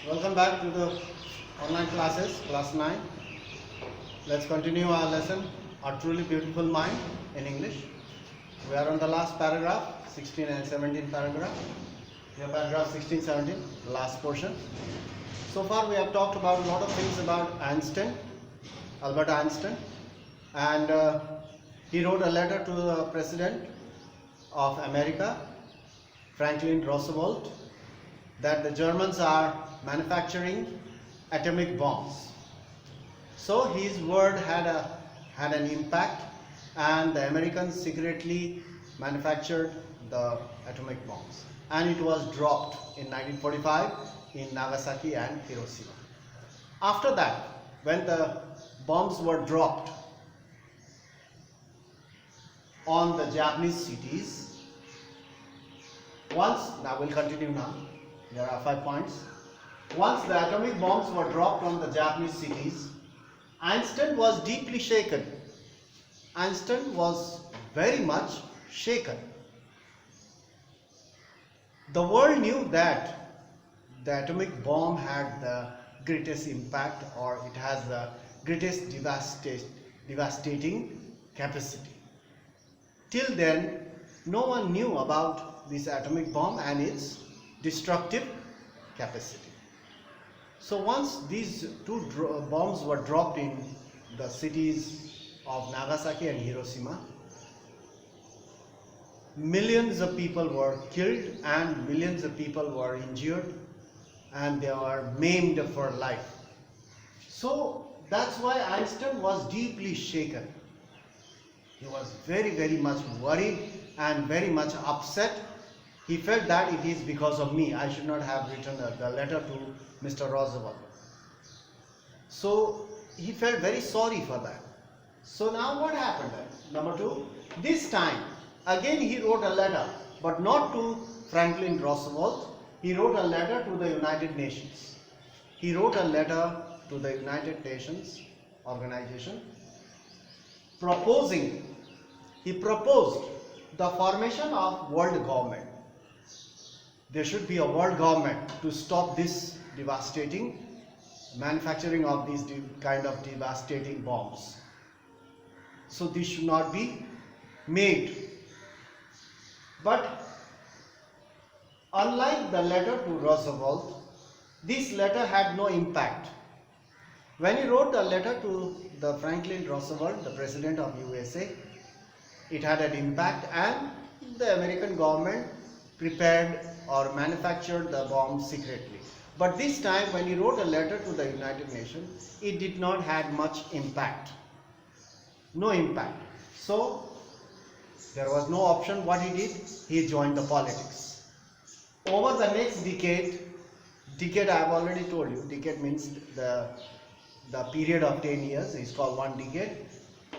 Welcome back to the online classes, class 9. Let's continue our lesson, A Truly Beautiful Mind in English. We are on the last paragraph, 16 and 17 paragraph. Here paragraph 16, 17, the last portion. So far we have talked about a lot of things about Einstein, Albert Einstein. And he wrote a letter to the President of America, Franklin Roosevelt, that the Germans are manufacturing atomic bombs. So his word had an impact, and the Americans secretly manufactured the atomic bombs, and it was dropped in 1945 in Nagasaki and Hiroshima. After that, when the bombs were dropped on the Japanese cities, now we'll continue now. There are 5 points. Once the atomic bombs were dropped on the Japanese cities, Einstein was deeply shaken. Einstein was very much shaken. The world knew that the atomic bomb had the greatest impact, or it has the greatest devastating capacity. Till then, no one knew about this atomic bomb and its destructive capacity. So once these two bombs were dropped in the cities of Nagasaki and Hiroshima, millions of people were killed and millions of people were injured, and they were maimed for life. So that's why Einstein was deeply shaken. He was very much worried and very much upset. He felt that it is because of me. I should not have written the letter to Mr. Roosevelt. So he felt very sorry for that. So now what happened then? Number 2, this time again he wrote a letter, but not to Franklin Roosevelt. He wrote a letter to the United Nations. He wrote a letter to the United Nations organization he proposed the formation of world government. There should be a world government to stop this devastating manufacturing of these kind of devastating bombs. So this should not be made. But unlike the letter to Roosevelt, this letter had no impact. When he wrote the letter to the Franklin Roosevelt, the President of USA, it had an impact, and the American government prepared or manufactured the bombs secretly. But this time when he wrote a letter to the United Nations, it did not have much impact. No impact. So there was no option. What he did? He joined the politics. Over the next decade I have already told you, decade means the period of 10 years is called one decade.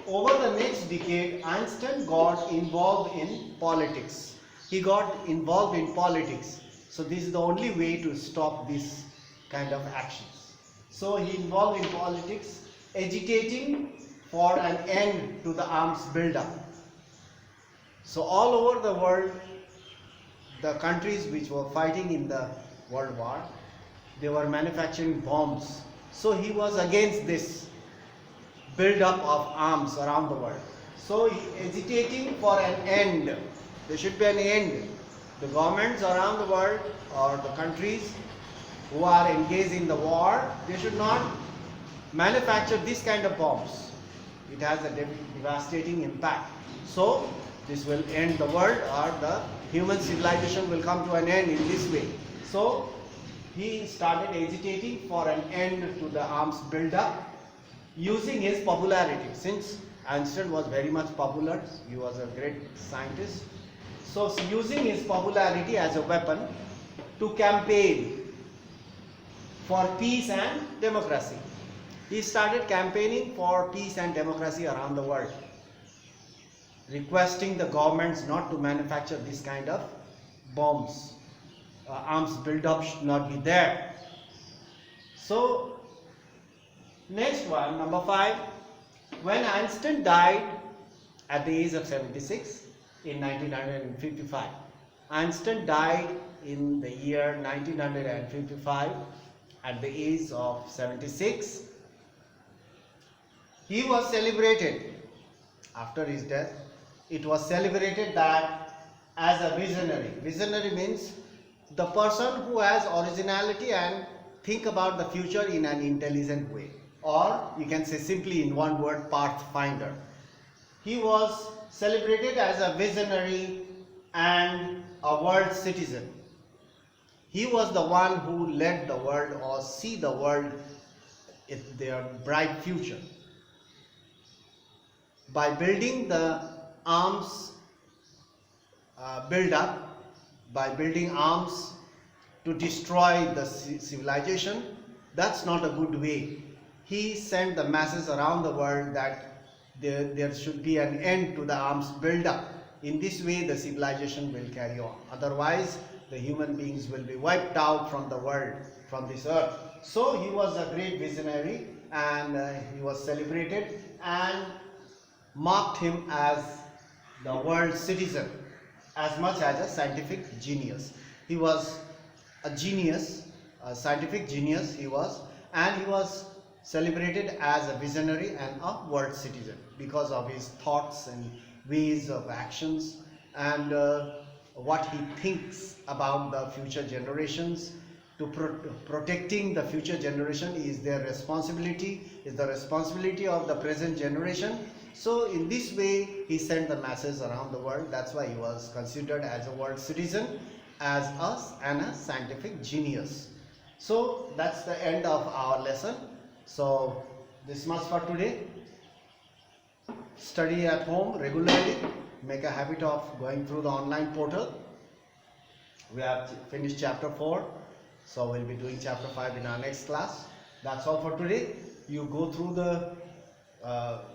Over the next decade, Einstein got involved in politics. He got involved in politics. So this is the only way to stop this kind of actions. So he involved in politics, agitating for an end to the arms buildup. So all over the world, the countries which were fighting in the World War, they were manufacturing bombs. So he was against this build-up of arms around the world. So agitating for an end. There should be an end. The governments around the world, or the countries who are engaged in the war, they should not manufacture this kind of bombs. It has a devastating impact. So this will end the world, or the human civilization will come to an end in this way. So he started agitating for an end to the arms build-up, using his popularity. Since Einstein was very much popular, he was a great scientist. So using his popularity as a weapon to campaign for peace and democracy. He started campaigning for peace and democracy around the world, requesting the governments not to manufacture this kind of bombs. Arms build-up should not be there. So next one, number 5. When Einstein died at the age of 76 in 1955, Einstein died in the year 1955 at the age of 76. He was celebrated after his death. It was celebrated that as a visionary. Visionary means the person who has originality and think about the future in an intelligent way, or you can say simply in one word, pathfinder. He was celebrated as a visionary and a world citizen. He was the one who led the world or see the world in their bright future. By building the arms build up, by building arms to destroy the civilization, that's not a good way. He sent the masses around the world that there should be an end to the arms build up. In this way the civilization will carry on. Otherwise the human beings will be wiped out from the world, from this earth. So he was a great visionary, and he was celebrated and marked him as the world citizen as much as a scientific genius. He was a genius, a scientific genius he was, and he was celebrated as a visionary and a world citizen because of his thoughts and ways of actions, and what he thinks about the future generations. To protecting the future generation is their responsibility, is the responsibility of the present generation. So in this way he sent the masses around the world. That's why he was considered as a world citizen, as us, and a scientific genius. So that's the end of our lesson. So this much for today. Study at home regularly. Make a habit of going through the online portal. We have finished chapter 4. So we'll be doing chapter 5 in our next class. That's all for today. You go through the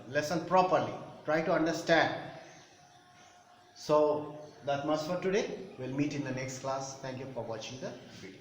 lesson properly. Try to understand. So that much for today. We'll meet in the next class. Thank you for watching the video.